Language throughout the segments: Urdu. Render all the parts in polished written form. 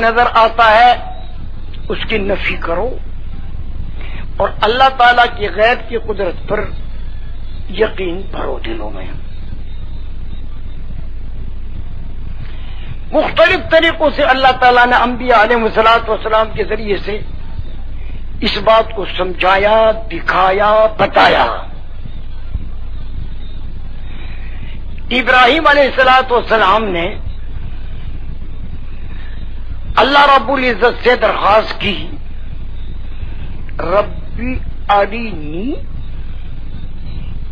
نظر آتا ہے اس کی نفی کرو اور اللہ تعالی کی غیب کی قدرت پر یقین بھرو دلوں میں۔ مختلف طریقوں سے اللہ تعالیٰ نے انبیاء علیہ الصلوۃ والسلام کے ذریعے سے اس بات کو سمجھایا، دکھایا، بتایا۔ ابراہیم علیہ الصلوۃ والسلام نے اللہ رب العزت سے درخواست کی، ربی ارینی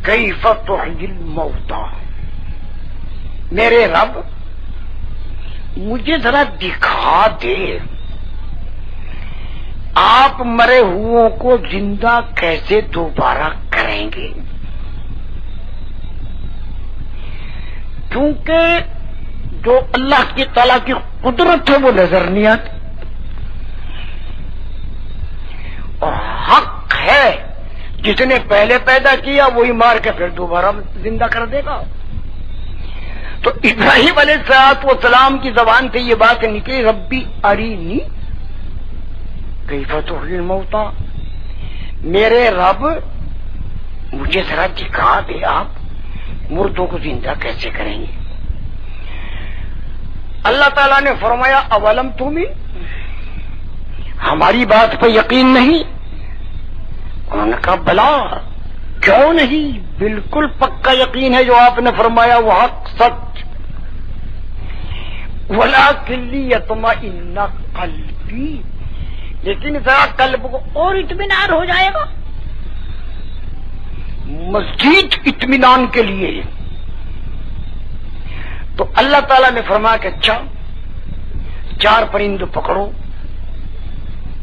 کیف تحیی الموتی، میرے رب مجھے ذرا دکھا دے آپ مرے ہوئوں کو زندہ کیسے دوبارہ کریں گے، کیونکہ جو اللہ کی تعالیٰ کی قدرت ہے وہ نظر نہیں آتی، اور حق ہے جس نے پہلے پیدا کیا وہی مار کے پھر دوبارہ زندہ کر دے گا۔ تو ابراہیم علیہ السلام کی زبان سے یہ بات نکلی، ربی ارینی کیف تحیی الموتی، میرے رب مجھے ذرا دکھا دے آپ مردوں کو زندہ کیسے کریں گے۔ اللہ تعالیٰ نے فرمایا اولم تؤمن، ہماری بات پہ یقین نہیں؟ انہوں نے کہا بلا، کیوں نہیں، بالکل پکا یقین ہے جو آپ نے فرمایا وہ حق سچ، ولکن لیطمئن قلبی، لیکن ذرا قلب کو اور اطمینان ہو جائے گا، مزید اطمینان کے لیے۔ تو اللہ تعالیٰ نے فرمایا کہ اچھا 4 پرندے پکڑو،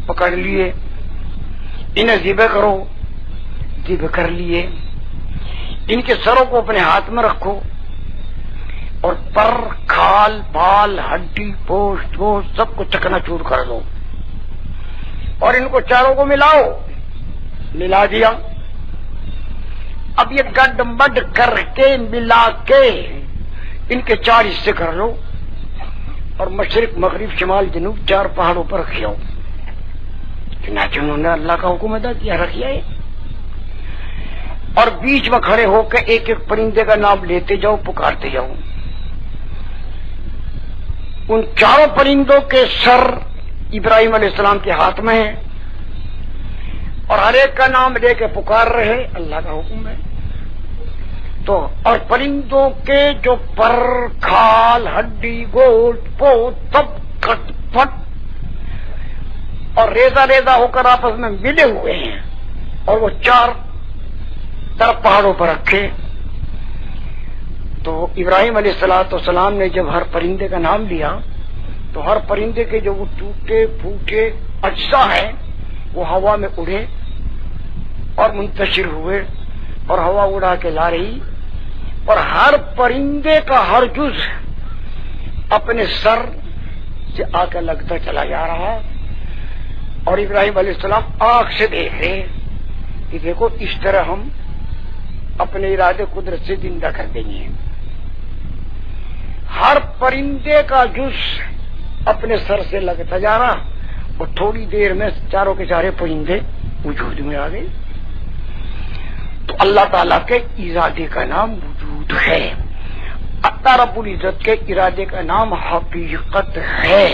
پکڑ لیے، انہیں ذبح کرو، ذبح کر لیے، ان کے سروں کو اپنے ہاتھ میں رکھو اور پر، کھال، بال، ہڈی، گوشت سب کو چکنا چور کر دو اور ان کو چاروں کو ملاؤ، ملا دیا۔ اب یہ گڈ مڈ کر کے ملا کے ان کے 4 حصے کر لو اور مشرق مغرب شمال جنوب 4 پہاڑوں پر رکھیاؤ، چنانچہ انہوں نے اللہ کا حکم ادا کیا، رکھیا ہے، اور بیچ میں کھڑے ہو کے ایک ایک پرندے کا نام لیتے جاؤ، پکارتے جاؤ۔ ان 4 پرندوں کے سر ابراہیم علیہ السلام کے ہاتھ میں ہیں اور ہر ایک کا نام لے کے پکار رہے، اللہ کا حکم ہے۔ تو اور پرندوں کے جو پر، کھال، ہڈی، گوشت پوست سب کٹ پٹ اور ریزہ ریزہ ہو کر آپس میں ملے ہوئے ہیں، اور وہ 4 طرف پہاڑوں پر رکھے۔ تو ابراہیم علیہ السلام نے جب ہر پرندے کا نام لیا تو ہر پرندے کے جو وہ ٹوٹے پھوٹے اجزاء ہیں وہ ہوا میں اڑے اور منتشر ہوئے، اور ہوا اڑا کے لا رہی، اور ہر پرندے کا ہر جز اپنے سر سے آ کر لگتا چلا جا رہا، اور ابراہیم علیہ السلام آنکھ سے دیکھ رہے کہ دیکھو اس طرح ہم اپنے ارادے قدرت سے زندہ کر دیں گے۔ ہر پرندے کا جز اپنے سر سے لگتا جا رہا، اور تھوڑی دیر میں چاروں کے چارے پرندے وجود میں آ گئے۔ تو اللہ تعالیٰ کے ارادے کا نام وجود ہے، اللہ رب العزت کے ارادے کا نام حقیقت ہے۔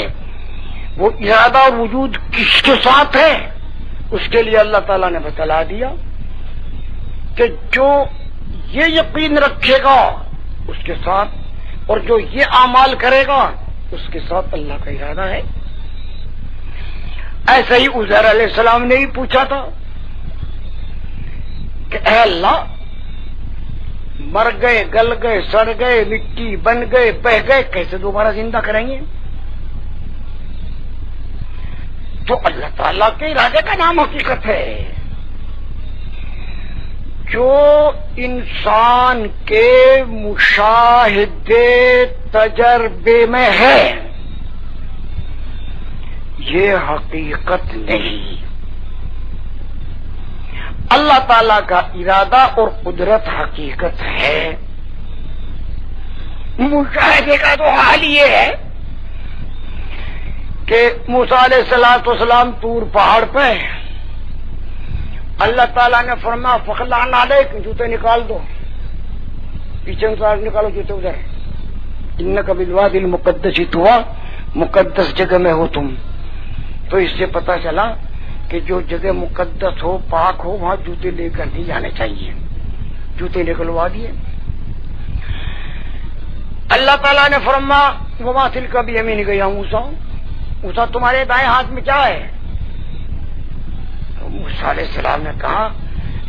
وہ ارادہ اور وجود کس کے ساتھ ہے اس کے لیے اللہ تعالیٰ نے بتلا دیا کہ جو یہ یقین رکھے گا اس کے ساتھ، اور جو یہ اعمال کرے گا اس کے ساتھ اللہ کا ارادہ ہے۔ ایسے ہی عزیر علیہ السلام نے ہی پوچھا تھا کہ اے اللہ، مر گئے، گل گئے، سڑ گئے، مٹی بن گئے، بہ گئے، کیسے دوبارہ زندہ کریں گے؟ تو اللہ تعالیٰ کے ارادے کا نام حقیقت ہے۔ جو انسان کے مشاہدے تجربے میں ہے یہ حقیقت نہیں، اللہ تعالیٰ کا ارادہ اور قدرت حقیقت ہے۔ مشاہدے کا تو حال یہ ہے کہ موسیٰ علیہ السلام طور پہاڑ پہ، اللہ تعالیٰ نے فرمایا فخلعنا علیک، جوتے نکال دو، پیچھے سے نکالو جوتے ادھر، انک بالوادی المقدس طویٰ، مقدس جگہ میں ہو تم۔ تو اس سے پتہ چلا کہ جو جگہ مقدس ہو، پاک ہو، وہاں جوتے لے کر نہیں جانے چاہیے، جوتے نکلوا دیے۔ اللہ تعالیٰ نے فرمایا وما تلک بیمینک یا موسیٰ، موسیٰ تمہارے دائیں ہاتھ میں کیا ہے؟ موسیٰ علیہ السلام نے کہا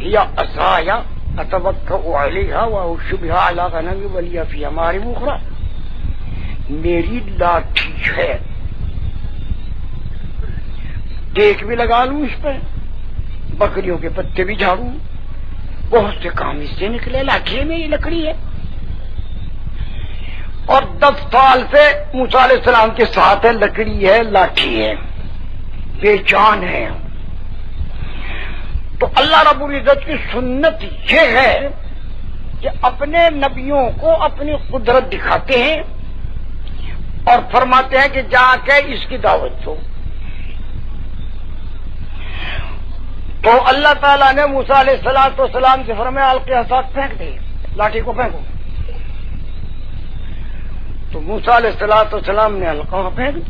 یا عصای اتوکأ علیہا واحش بہا علی غنمی ولی فیہا مآرب اخری، میری لاٹھی ہے، ٹیک بھی لگا لوں اس پہ، بکریوں کے پتے بھی جھاڑوں، بہت سے کام اس سے نکلے، لاٹھی میں یہ لکڑی ہے۔ اور 10 سال سے موسیٰ علیہ السلام کے ساتھ ہے، لکڑی ہے، لاٹھی ہے، بے جان ہے۔ تو اللہ رب العزت کی سنت یہ ہے کہ اپنے نبیوں کو اپنی قدرت دکھاتے ہیں اور فرماتے ہیں کہ جا کے اس کی دعوت دو۔ تو اللہ تعالیٰ نے موسیٰ علیہ السلام سے فرمایا القی عصاک، پھینک دے، لاٹھی کو پھینکو۔ تو موسیٰ علیہ السلام نے القا پھینک دی،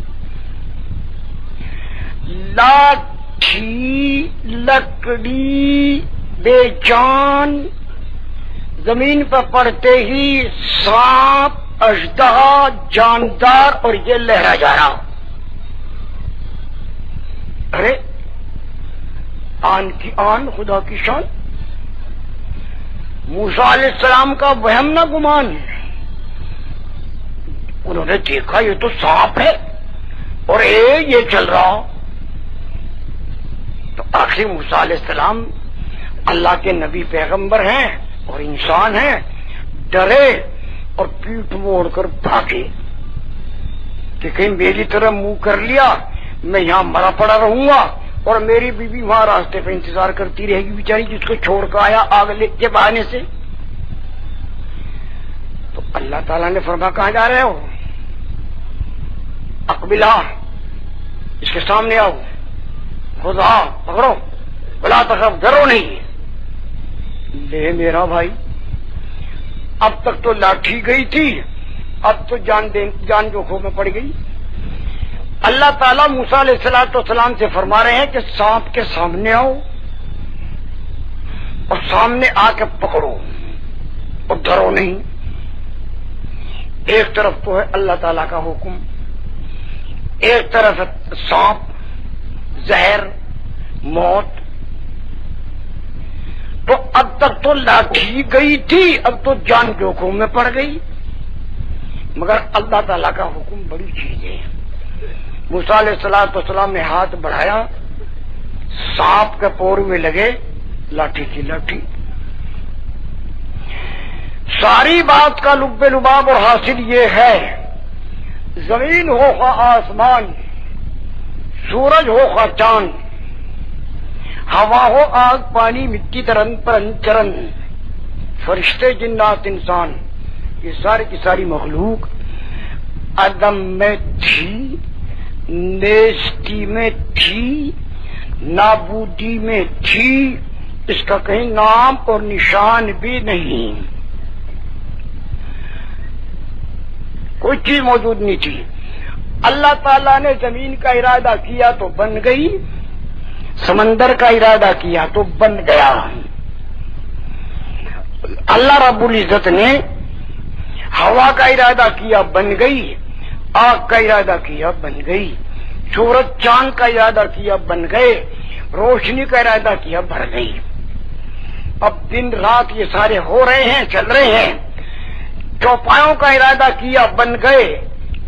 لاٹھی، لکڑی، بے جان، زمین پر پڑتے ہی سانپ، اژدہا، جاندار، اور یہ لہرا جا رہا۔ ارے آن کی آن، خدا کی شان، موسیٰ علیہ السلام کا وہم نہ گمان، انہوں نے دیکھا یہ تو سانپ ہے اور یہ چل رہا۔ تو آخر موسیٰ علیہ السلام اللہ کے نبی پیغمبر ہیں اور انسان ہیں، ڈرے اور پیٹھ موڑ کر بھاگے کہ کہیں میری طرف منہ کر لیا میں یہاں مرا پڑا رہوں گا اور میری بیوی وہاں راستے پہ انتظار کرتی رہے گی بیچاری، جس کو چھوڑ کر آیا آگ لے کے بہانے سے۔ تو اللہ تعالیٰ نے فرمایا کہاں جا رہے ہو؟ اقبلہ، اس کے سامنے آؤ، خدا پکڑو، بلا تخف، ڈرو نہیں۔ لے میرا بھائی، اب تک تو لاٹھی گئی تھی، اب تو جان جوکھوں میں پڑ گئی۔ اللہ تعالیٰ موسیٰ علیہ السلام سے فرما رہے ہیں کہ سانپ کے سامنے آؤ اور سامنے آ کے پکڑو اور ڈرو نہیں۔ ایک طرف تو ہے اللہ تعالیٰ کا حکم، ایک طرف سانپ، زہر، موت۔ تو اب تک تو لاٹھی گئی تھی، اب تو جان جوکھوں میں پڑ گئی، مگر اللہ تعالیٰ کا حکم بڑی چیز ہے۔ موسیٰ علیہ السلام نے ہاتھ بڑھایا، سانپ کے پور میں لگے، لاٹھی کی لاٹھی۔ ساری بات کا لب لباب اور حاصل یہ ہے، زمین ہو خواہ آسمان، سورج ہو خواہ چاند، ہوا ہو آگ پانی مٹی ترن پرن چرن، فرشتے جنات انسان، یہ ساری کی ساری مخلوق عدم میں تھی، نیستی میں تھی، نابودی میں تھی، اس کا کہیں نام اور نشان بھی نہیں، کوئی چیز موجود نہیں تھی۔ اللہ تعالیٰ نے زمین کا ارادہ کیا تو بن گئی، سمندر کا ارادہ کیا تو بن گیا۔ اللہ رب العزت نے ہوا کا ارادہ کیا بن گئی، آگ کا ارادہ کیا بن گئی، سورج چاند کا ارادہ کیا بن گئے، روشنی کا ارادہ کیا بڑھ گئی۔ اب دن رات یہ سارے ہو رہے ہیں، چل رہے ہیں۔ چوپایوں کا ارادہ کیا بن گئے،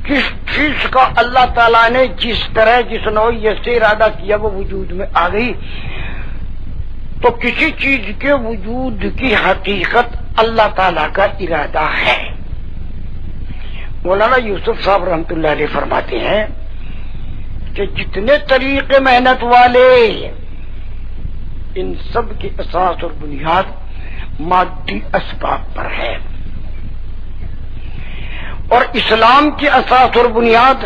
کس چیز کا اللہ تعالیٰ نے جس طرح جس نوعیت سے ارادہ کیا وہ وجود میں آ گئی۔ تو کسی چیز کے وجود کی حقیقت اللہ تعالیٰ کا ارادہ ہے۔ مولانا یوسف صاحب رحمۃ اللہ علیہ فرماتے ہیں کہ جتنے طریقے محنت والے، ان سب کی اساس اور بنیاد مادی اسباب پر ہے، اور اسلام کی اساس اور بنیاد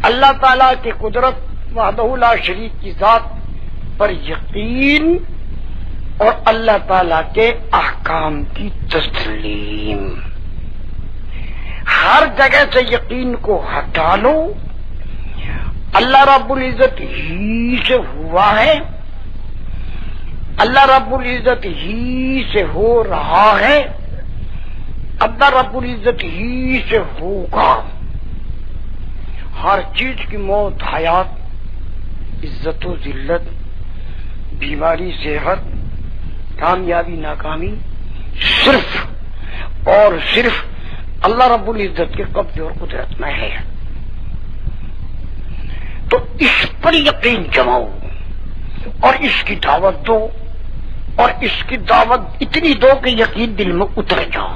اللہ تعالیٰ کی قدرت وحدہ لا شریک کی ذات پر یقین اور اللہ تعالیٰ کے احکام کی تسلیم. ہر جگہ سے یقین کو ہٹا لو. اللہ رب العزت ہی سے ہوا ہے، اللہ رب العزت ہی سے ہو رہا ہے، اللہ رب العزت ہی سے ہوگا. ہر چیز کی موت، حیات، عزت و ذلت، بیماری، صحت، کامیابی، ناکامی صرف اور صرف اللہ رب العزت کے قبضے اور قدرت میں ہے. تو اس پر یقین جماؤ اور اس کی دعوت دو، اور اس کی دعوت اتنی دو کہ یقین دل میں اتر جاؤ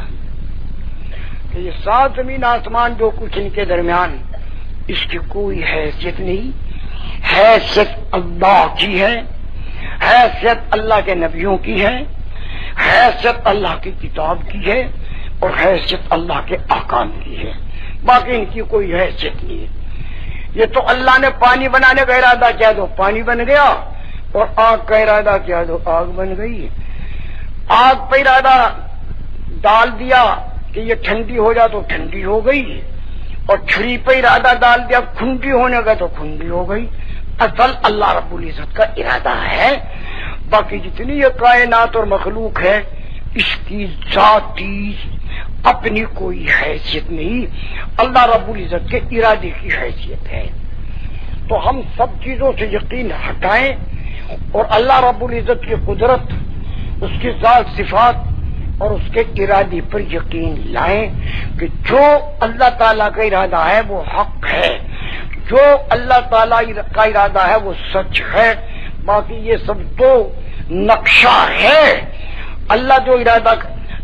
کہ یہ سات زمین آسمان جو کچھ ان کے درمیان، اس کی کوئی حیثیت نہیں. حیثیت اللہ کی ہے، حیثیت اللہ کے نبیوں کی ہے، حیثیت اللہ کی کتاب کی ہے، اور حیثیت اللہ کے احکام کی ہے. باقی ان کی کوئی حیثیت نہیں ہے. یہ تو اللہ نے پانی بنانے کا ارادہ کیا تو پانی بن گیا، اور آگ کا ارادہ کیا تو آگ بن گئی. آگ پہ ارادہ ڈال دیا کہ یہ ٹھنڈی ہو جائے تو ٹھنڈی ہو گئی، اور چھری پہ ارادہ ڈال دیا کھنڈی ہونے کا تو کھنڈی ہو گئی. اصل اللہ رب العزت کا ارادہ ہے. باقی جتنی یہ کائنات اور مخلوق ہے، اس کی ذاتی اپنی کوئی حیثیت نہیں، اللہ رب العزت کے ارادے کی حیثیت ہے. تو ہم سب چیزوں سے یقین ہٹائیں اور اللہ رب العزت کی قدرت، اس کی ذات، صفات اور اس کے ارادے پر یقین لائیں کہ جو اللہ تعالیٰ کا ارادہ ہے وہ حق ہے، جو اللہ تعالیٰ کا ارادہ ہے وہ سچ ہے. باقی یہ سب تو نقشہ ہے. اللہ جو ارادہ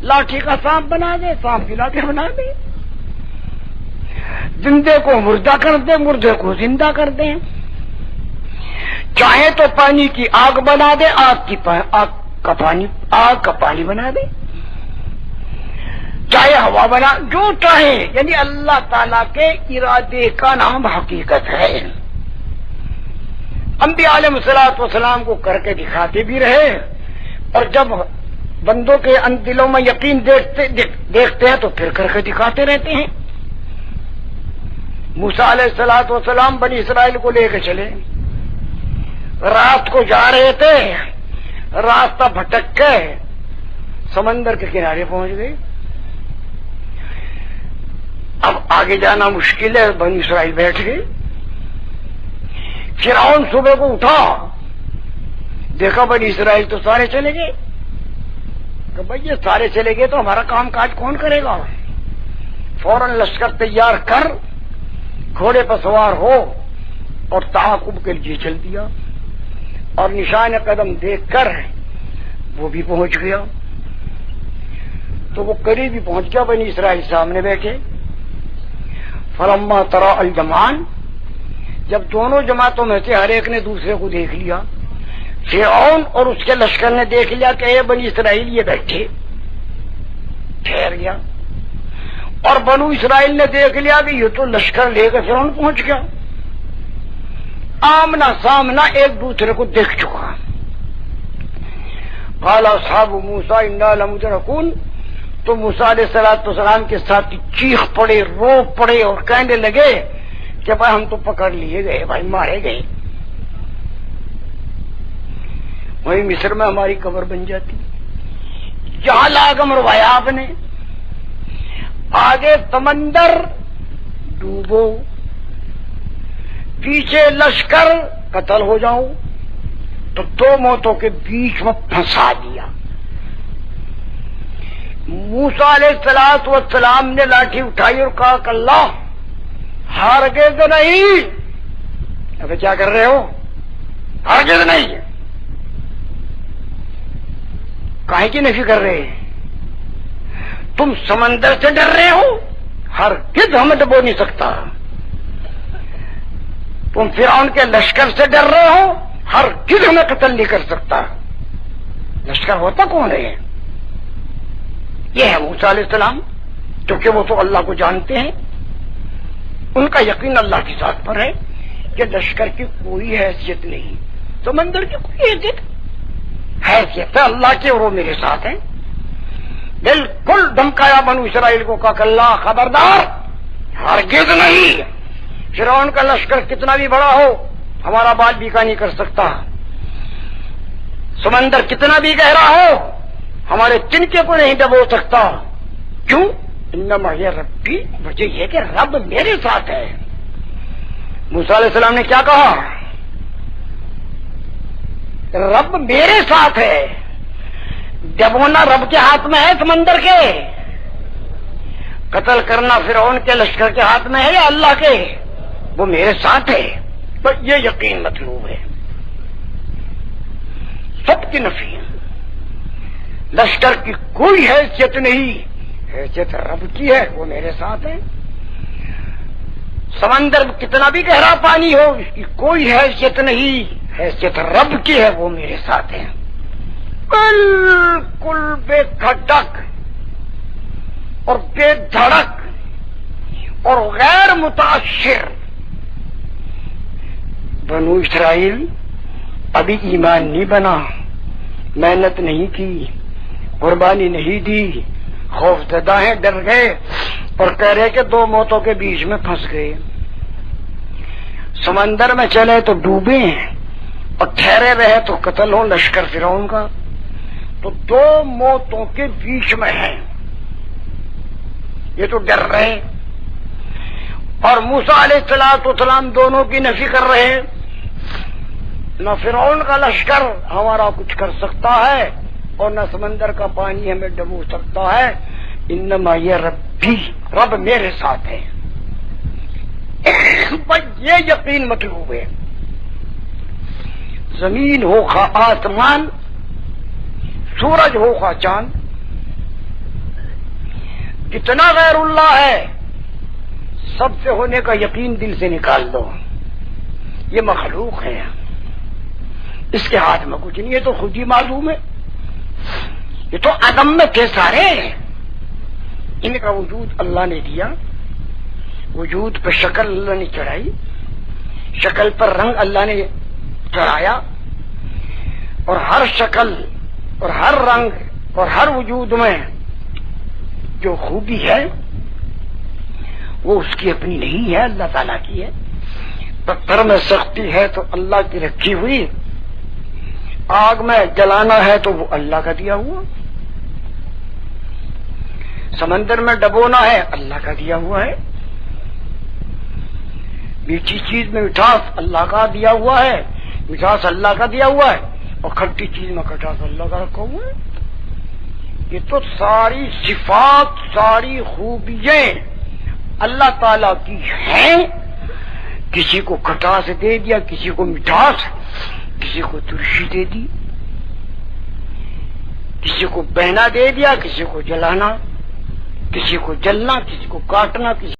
لاٹھی کا سانپ بنا دے، سانپ کی لاٹھی بنا دے، زندے کو مردہ کر دے، مردے کو زندہ کر دے، چاہے تو پانی کی آگ بنا دے، آگ کا پانی بنا دے، چاہے ہوا بنا، جو چاہے. یعنی اللہ تعالی کے ارادے کا نام حقیقت ہے. انبیاء علیہ الصلوۃ والسلام کو کر کے دکھاتے بھی رہے، اور جب بندوں کے دلوں میں یقین دیکھتے ہیں تو پھر کر کے دکھاتے رہتے ہیں. موسیٰ علیہ الصلوۃ والسلام بنی اسرائیل کو لے کے چلے، رات کو جا رہے تھے، راستہ بھٹک کے سمندر کے کنارے پہنچ گئے. اب آگے جانا مشکل ہے، بنی اسرائیل بیٹھ گئے. فرعون صبح کو اٹھا، دیکھا بنی اسرائیل تو سارے چلے گئے. کہ بھائی یہ سارے چلے گئے تو ہمارا کام کاج کون کرے گا؟ فوراً لشکر تیار کر، گھوڑے پر سوار ہو اور تعاقب کے لیے چل دیا. اور نشان قدم دیکھ کر وہ بھی پہنچ گیا. تو وہ قریب ہی پہنچ گیا، بنی اسرائیل سامنے بیٹھے. فلما ترا الجمعان، جب دونوں جماعتوں میں سے ہر ایک نے دوسرے کو دیکھ لیا، فرعون اور اس کے لشکر نے دیکھ لیا کہ اے بنی اسرائیل یہ بیٹھے، ٹھہر گیا. اور بنو اسرائیل نے دیکھ لیا کہ یہ تو لشکر لے کے فرعون پہنچ گیا. آمنا سامنا ایک دوسرے کو دیکھ چکا. قال اصحاب موسیٰ انا لمدرکون، تو موسیٰ علیہ السلام کے ساتھ چیخ پڑے، رو پڑے اور کہنے لگے کہ بھائی ہم تو پکڑ لیے گئے، بھائی مارے گئے. وہی مصر میں ہماری قبر بن جاتی. جہاں لاگ مروایا آپ نے، آگے سمندر ڈوبو، پیچھے لشکر قتل ہو جاؤ، تو دو موتوں کے بیچ میں پھنسا دیا. موسیٰ علیہ السلام نے لاٹھی اٹھائی اور کہا کہ اللہ ہرگز نہیں. ابھی کیا کر رہے ہو؟ ہرگز نہیں. کاہے کی نفی کر رہے ہیں؟ تم سمندر سے ڈر رہے ہو؟ ہرگز ہمیں ڈبو نہیں سکتا. تم فرعون کے لشکر سے ڈر رہے ہو؟ ہرگز ہمیں قتل نہیں کر سکتا. لشکر ہوتا کون ہے؟ یہ ہے موسیٰ علیہ السلام، کیونکہ وہ تو اللہ کو جانتے ہیں. ان کا یقین اللہ کی ذات پر ہے کہ لشکر کی کوئی حیثیت نہیں، سمندر کی کوئی حیثیت ہے اللہ کی، اور وہ میرے ساتھ ہیں۔ بالکل دھمکایا بنو اسرائیل کو، کہا کہ اللہ خبردار، ہرگز نہیں، فرعون کا لشکر کتنا بھی بڑا ہو ہمارا بال بیکا نہیں کر سکتا، سمندر کتنا بھی گہرا ہو ہمارے تنکے کو نہیں ڈبو سکتا۔ کیوں؟ انما یہ ربی، وجہ یہ کہ رب میرے ساتھ ہے۔ موسیٰ علیہ السلام نے کیا کہا؟ رب میرے ساتھ ہے۔ ڈبونا رب کے ہاتھ میں ہے سمندر کے، قتل کرنا فرعون کے لشکر کے ہاتھ میں ہے یا اللہ کے؟ وہ میرے ساتھ ہے، بس یہ یقین مطلوب ہے۔ سب کی نفی ہے، لشکر کی کوئی حیثیت نہیں، حیثیت رب کی ہے، وہ میرے ساتھ ہے۔ سمندر کتنا بھی گہرا پانی ہو اس کی کوئی حیثیت نہیں، حیثیت رب کی ہے، وہ میرے ساتھ ہے۔ بالکل بے کھٹک اور بے دھڑک اور غیر متاثر بنو اسرائیل ابھی ایمان نہیں بنا، محنت نہیں کی، قربانی نہیں دی، خوف زدہ ہیں، ڈر گئے اور کہہ رہے کہ دو موتوں کے بیچ میں پھنس گئے، سمندر میں چلے تو ڈوبے ہیں اور ٹھہرے رہے تو قتل ہو لشکر فرعون کا، تو دو موتوں کے بیچ میں ہیں، یہ تو ڈر رہے، اور موسیٰ علیہ السلام دونوں کی نفی کر رہے ہیں، نہ فرعون کا لشکر ہمارا کچھ کر سکتا ہے اور نہ سمندر کا پانی ہمیں ڈبو سکتا ہے، انما یہ ربی، رب میرے ساتھ ہے۔ بس یہ یقین مطلوب ہے، زمین ہو خواہ آسمان، سورج ہو خواہ چاند، جتنا غیر اللہ ہے سب سے ہونے کا یقین دل سے نکال دو، یہ مخلوق ہے، اس کے ہاتھ میں کچھ نہیں، یہ تو خود ہی معلوم ہے، یہ تو عدم میں تھے سارے، ان کا وجود اللہ نے دیا، وجود پہ شکل اللہ نے چڑھائی، شکل پر رنگ اللہ نے چڑھایا، اور ہر شکل اور ہر رنگ اور ہر وجود میں جو خوبی ہے وہ اس کی اپنی نہیں ہے، اللہ تعالیٰ کی ہے۔ پتھر میں سختی ہے تو اللہ کی رکھی ہوئی، آگ میں جلانا ہے تو وہ اللہ کا دیا ہوا، سمندر میں ڈبونا ہے اللہ کا دیا ہوا ہے، میٹھی چیز میں مٹھاس اللہ کا دیا ہوا ہے، مٹھاس اللہ کا دیا ہوا ہے، اور کھٹی چیز میں کھٹاس اللہ کا رکھا ہوا ہے۔ یہ تو ساری صفات، ساری خوبیاں اللہ تعالی کی ہیں، کسی کو کھٹاس دے دیا، کسی کو مٹھاس، کسی کو ترشی دے دی، کسی کو بہنا دے دیا، کسی کو جلانا، کسی کو جلنا، کسی کو کاٹنا، کسی